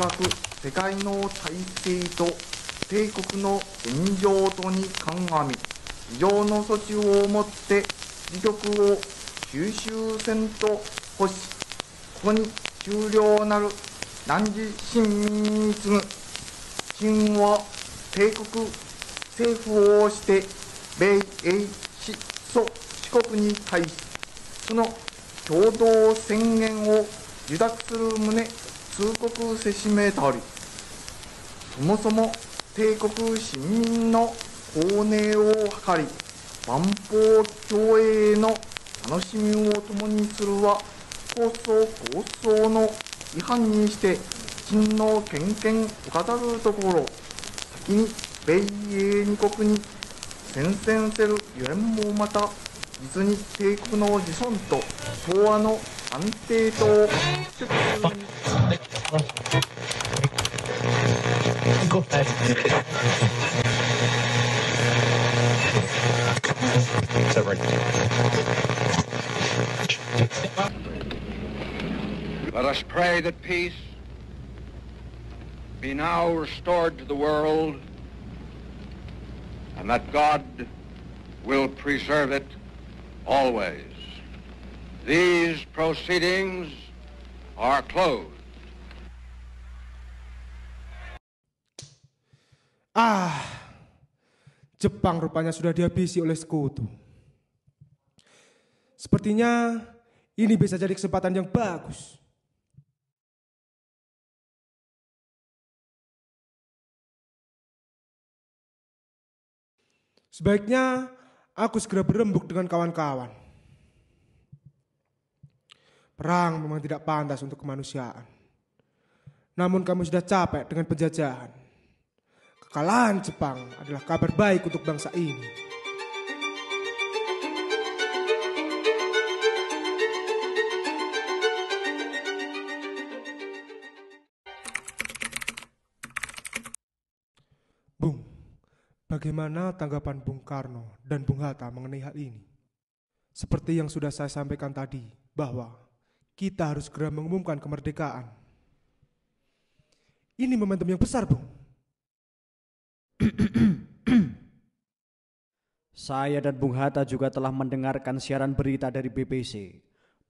く世界の体制と帝国の現状とに鑑み、以上の措置をもって自局を収集せんと欲し、ここに終了なる汝臣民に次ぐ秦は帝国政府をして米英四蘇四国に対し、その共同宣言を受諾する旨通告せしめたり、そもそも帝国市民の公寧を図り、万邦共栄の楽しみを共にするは構想の違反にして秦の権限を語るところ、先に米英二国に宣戦せるゆえんもまた、実に帝国の自尊と東亜の安定とを祝するにLet us pray that peace be now restored to the world, and that God will preserve it always. These proceedings are closed. Jepang rupanya sudah dihabisi oleh sekutu. Sepertinya ini bisa jadi kesempatan yang bagus. Sebaiknya aku segera berembuk dengan kawan-kawan. Perang memang tidak pantas untuk kemanusiaan. Namun kami sudah capek dengan penjajahan. Kekalahan Jepang adalah kabar baik untuk bangsa ini. Bung, bagaimana tanggapan Bung Karno dan Bung Hatta mengenai hal ini? Seperti yang sudah saya sampaikan tadi, bahwa kita harus segera mengumumkan kemerdekaan. Ini momentum yang besar, Bung. Saya dan Bung Hatta juga telah mendengarkan siaran berita dari BBC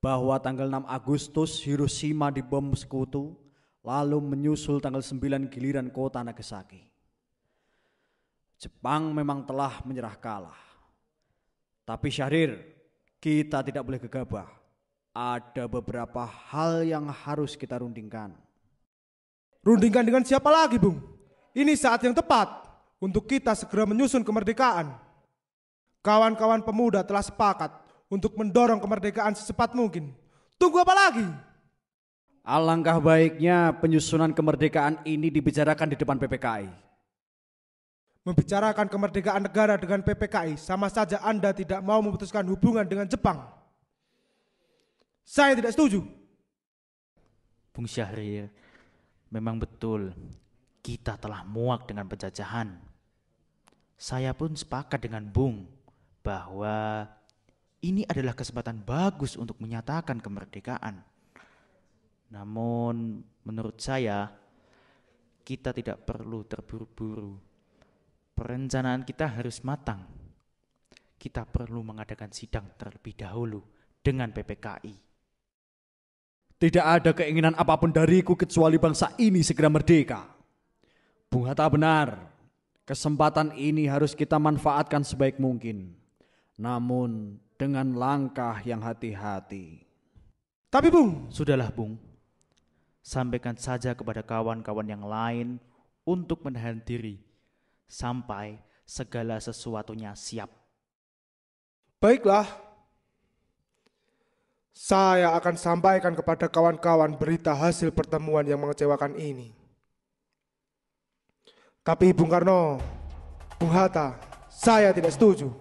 bahwa tanggal 6 Agustus Hiroshima dibom sekutu, lalu menyusul tanggal 9 giliran kota Nagasaki. Jepang memang telah menyerah kalah. Tapi Syahrir, kita tidak boleh gegabah. Ada beberapa hal yang harus kita rundingkan. Rundingkan dengan siapa lagi, Bung? Ini saat yang tepat untuk kita segera menyusun kemerdekaan. Kawan-kawan pemuda telah sepakat untuk mendorong kemerdekaan secepat mungkin. Tunggu apa lagi? Alangkah baiknya penyusunan kemerdekaan ini dibicarakan di depan PPKI. Membicarakan kemerdekaan negara dengan PPKI sama saja Anda tidak mau memutuskan hubungan dengan Jepang. Saya tidak setuju. Bung Syahrir, memang betul kita telah muak dengan penjajahan. Saya pun sepakat dengan Bung bahwa ini adalah kesempatan bagus untuk menyatakan kemerdekaan. Namun menurut saya kita tidak perlu terburu-buru. Perencanaan kita harus matang. Kita perlu mengadakan sidang terlebih dahulu dengan PPKI. Tidak ada keinginan apapun dariku kecuali bangsa ini segera merdeka. Bung Hatta benar, kesempatan ini harus kita manfaatkan sebaik mungkin. Namun dengan langkah yang hati-hati. Tapi Bung, sudahlah Bung. Sampaikan saja kepada kawan-kawan yang lain untuk menahan diri sampai segala sesuatunya siap. Baiklah. Saya akan sampaikan kepada kawan-kawan berita hasil pertemuan yang mengecewakan ini. Tapi Bung Karno, Bung Hatta, saya tidak setuju.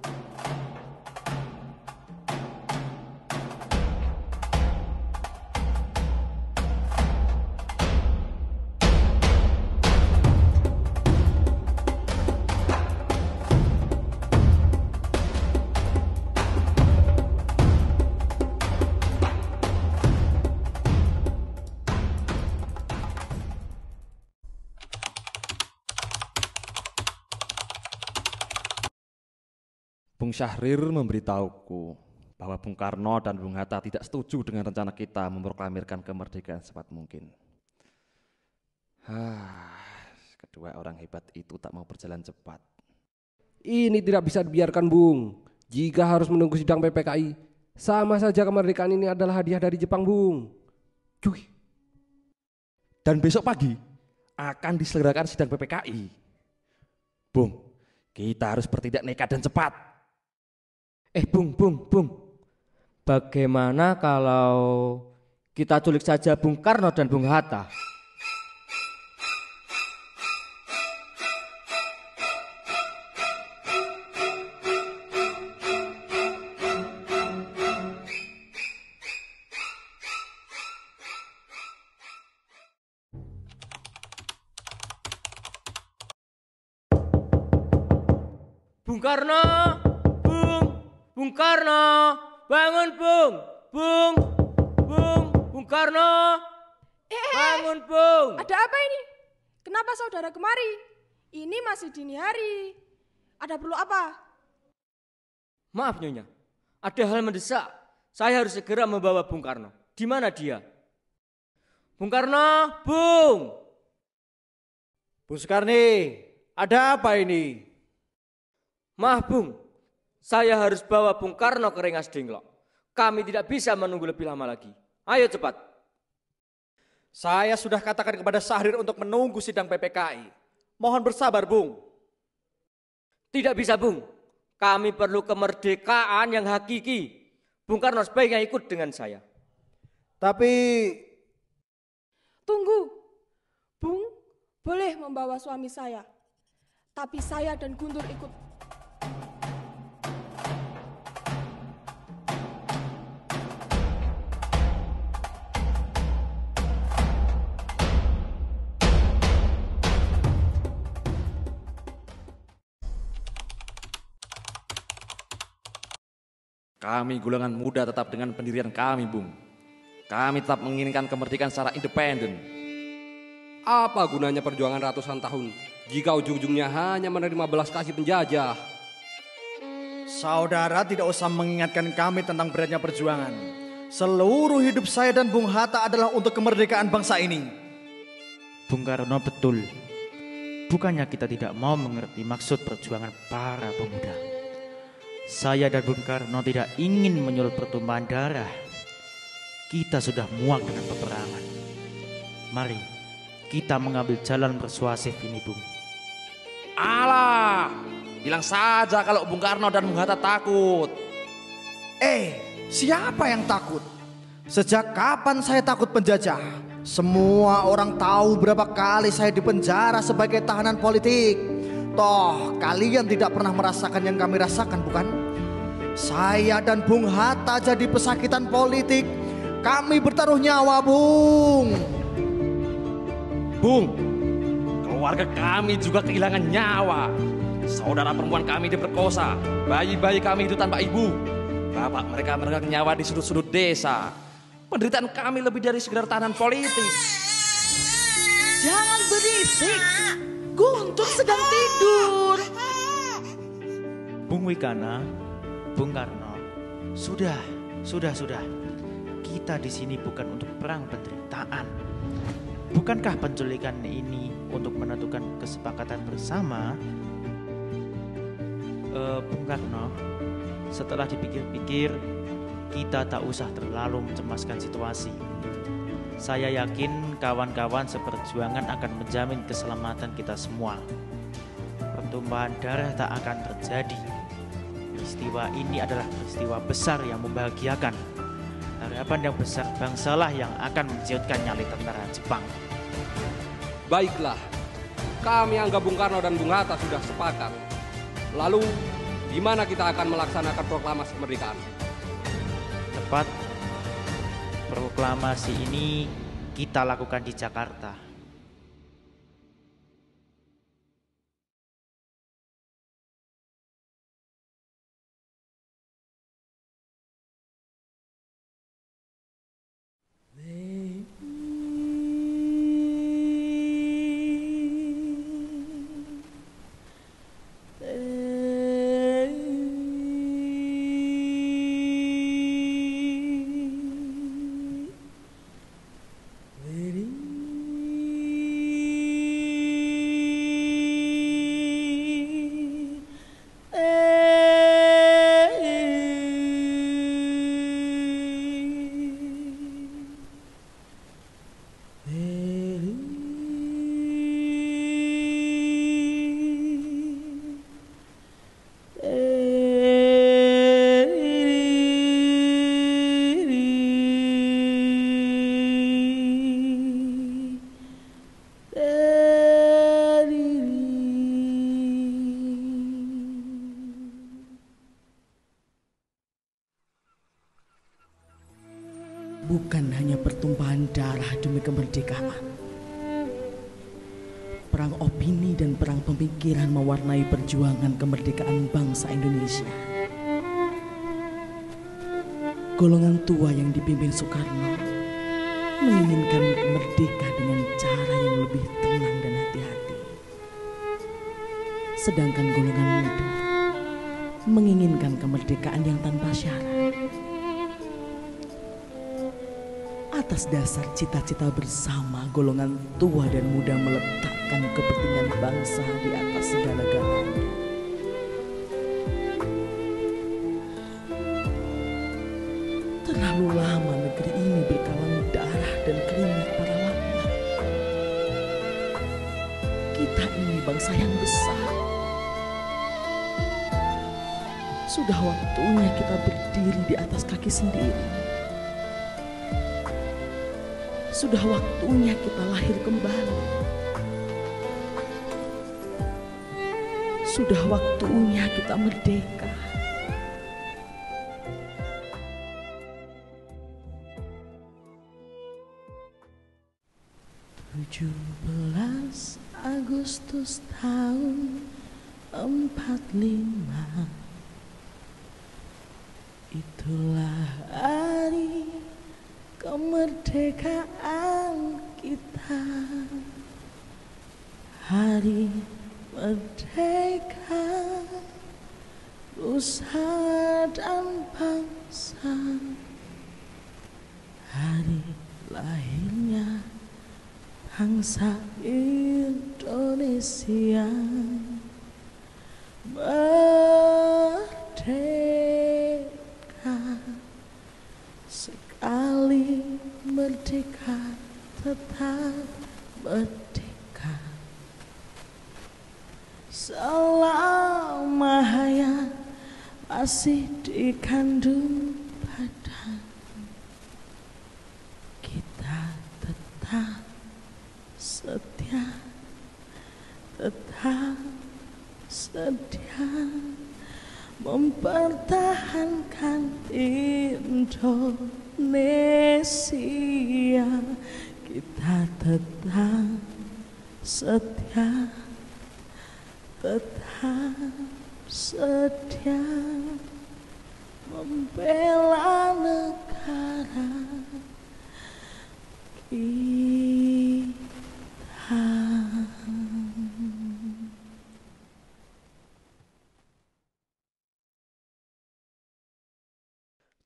Bung Syahrir memberitahuku bahwa Bung Karno dan Bung Hatta tidak setuju dengan rencana kita memproklamirkan kemerdekaan secepat mungkin. Kedua orang hebat itu tak mau berjalan cepat. Ini tidak bisa dibiarkan, Bung. Jika harus menunggu sidang PPKI, sama saja kemerdekaan ini adalah hadiah dari Jepang, Bung. Cuy. Dan besok pagi akan diselenggarakan sidang PPKI. Bung, kita harus bertindak nekat dan cepat. Bung. Bagaimana kalau kita culik saja Bung Karno dan Bung Hatta? Bung Karno, Bung Karno, bangun Bung Karno, bangun Bung. Ada apa ini? Kenapa saudara kemari? Ini masih dini hari. Ada perlu apa? Maaf Nyonya, ada hal mendesak. Saya harus segera membawa Bung Karno. Di mana dia? Bung Karno, Bung. Bung Sukarni, ada apa ini? Maaf Bung, saya harus bawa Bung Karno ke Rengas Dengklok. Kami tidak bisa menunggu lebih lama lagi. Ayo cepat. Saya sudah katakan kepada Syahrir untuk menunggu sidang PPKI. Mohon bersabar, Bung. Tidak bisa Bung, kami perlu kemerdekaan yang hakiki. Bung Karno sebaiknya ikut dengan saya. Tapi... Tunggu. Bung, boleh membawa suami saya. Tapi saya dan Guntur ikut. Kami golongan muda tetap dengan pendirian kami, Bung. Kami tetap menginginkan kemerdekaan secara independen. apa gunanya perjuangan ratusan tahun jika ujung-ujungnya hanya menerima belas kasih penjajah? Saudara tidak usah mengingatkan kami tentang beratnya perjuangan. Seluruh hidup saya dan Bung Hatta adalah untuk kemerdekaan bangsa ini. Bung Karno betul. Bukannya kita tidak mau mengerti maksud perjuangan para pemuda. Saya dan Bung Karno tidak ingin menyulut pertumpahan darah. Kita sudah muak dengan peperangan. Mari kita mengambil jalan persuasif ini, Bung. Alah, bilang saja kalau Bung Karno dan Bung Hatta takut. Siapa yang takut? Sejak kapan saya takut penjajah? Semua orang tahu berapa kali saya dipenjara sebagai tahanan politik. Toh kalian tidak pernah merasakan yang kami rasakan, bukan? Saya dan Bung Hatta jadi pesakitan politik. Kami bertaruh nyawa, Bung. Bung, keluarga kami juga kehilangan nyawa. Saudara perempuan kami diperkosa, bayi-bayi kami itu tanpa ibu. Bapak mereka nyawa di sudut-sudut desa. Penderitaan kami lebih dari sekedar tahanan politik. Jangan berisik, Guntur sedang tidur. Bung Wikana, Bung Karno, sudah. Kita di sini bukan untuk perang penderitaan. Bukankah penculikan ini untuk menentukan kesepakatan bersama? Bung Karno, setelah dipikir-pikir, kita tak usah terlalu mencemaskan situasi. Saya yakin kawan-kawan seperjuangan akan menjamin keselamatan kita semua. Pertumpahan darah tak akan terjadi. Peristiwa ini adalah peristiwa besar yang membahagiakan. Harapan yang besar bangsalah yang akan menciutkan nyali tentara Jepang. Baiklah, kami anggap Bung Karno dan Bung Hatta sudah sepakat. Lalu, di mana kita akan melaksanakan proklamasi kemerdekaan? Tepat, proklamasi ini kita lakukan di Jakarta. bertumpahan darah demi kemerdekaan. Perang opini dan perang pemikiran mewarnai perjuangan kemerdekaan bangsa Indonesia. Golongan tua yang dipimpin Soekarno menginginkan merdeka dengan cara yang lebih tenang dan hati-hati. Sedangkan golongan muda menginginkan kemerdekaan yang tanpa syarat. Atas dasar cita-cita bersama, golongan tua dan muda meletakkan kepentingan bangsa di atas segala-galanya. Terlalu lama negeri ini berkalang darah dan keringat para laknat. Kita ini bangsa yang besar. Sudah waktunya kita berdiri di atas kaki sendiri. Sudah waktunya kita lahir kembali. Sudah waktunya kita merdeka. "17 Agustus tahun 45, itulah hari kemerdekaan kita. Hari merdeka nusa dan bangsa. Hari lahirnya bangsa Indonesia. Merdeka, sekali merdeka tetap merdeka. Selama hayat masih dikandung badan, kita tetap setia, tetap setia mempertahankan Indonesia. Kita tetap setia, tetap setia membela negara kita.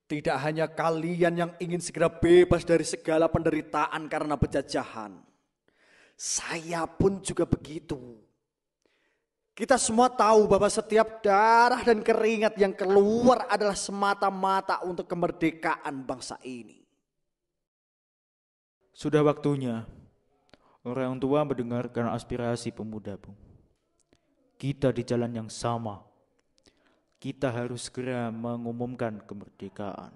Tidak hanya kalian yang ingin segera bebas dari segala penderitaan karena penjajahan. Saya pun juga begitu. Kita semua tahu bahwa setiap darah dan keringat yang keluar adalah semata-mata untuk kemerdekaan bangsa ini. Sudah waktunya orang tua mendengarkan aspirasi pemuda, Bung. Kita di jalan yang sama. Kita harus segera mengumumkan kemerdekaan.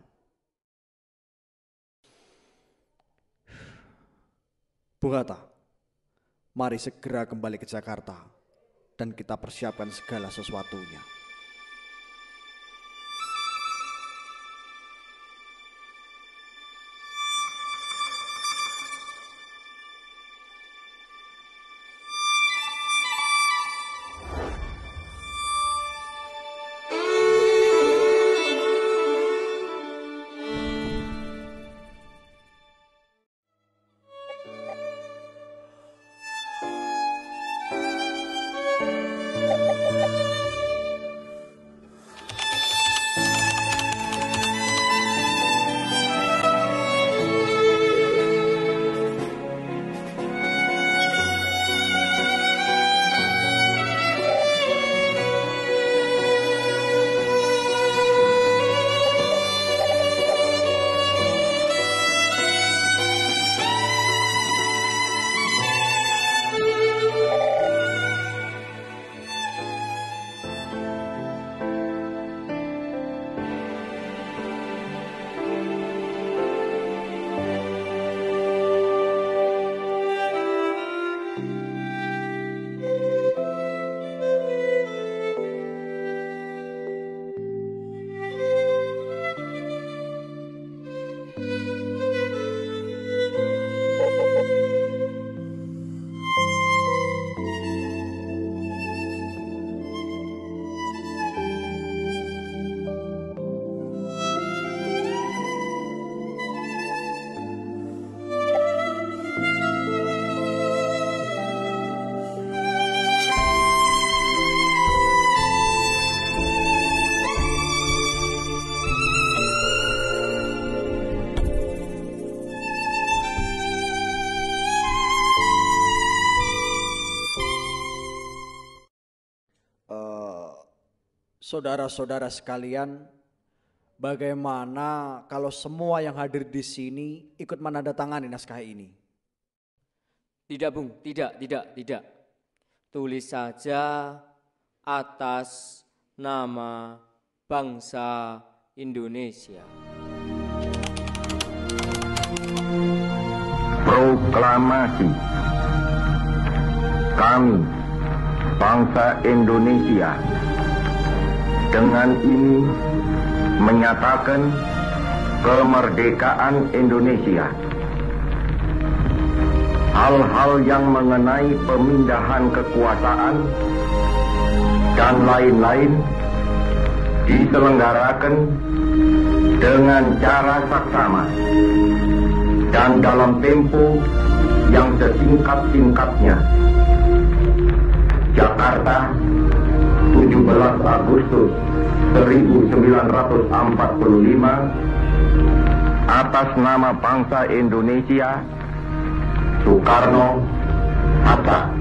Bung Hatta, mari segera kembali ke Jakarta dan kita persiapkan segala sesuatunya. Saudara-saudara sekalian, bagaimana kalau semua yang hadir di sini ikut menandatangani naskah ini? Tidak, Bung. Tidak. Tulis saja atas nama bangsa Indonesia. Proklamasi. Kami, bangsa Indonesia, dengan ini menyatakan kemerdekaan Indonesia. Hal-hal yang mengenai pemindahan kekuasaan dan lain-lain diselenggarakan dengan cara saksama dan dalam tempo yang sesingkat-singkatnya. Jakarta, 17 Agustus 1945, atas nama bangsa Indonesia, Soekarno, Hatta.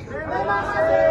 Terima kasih.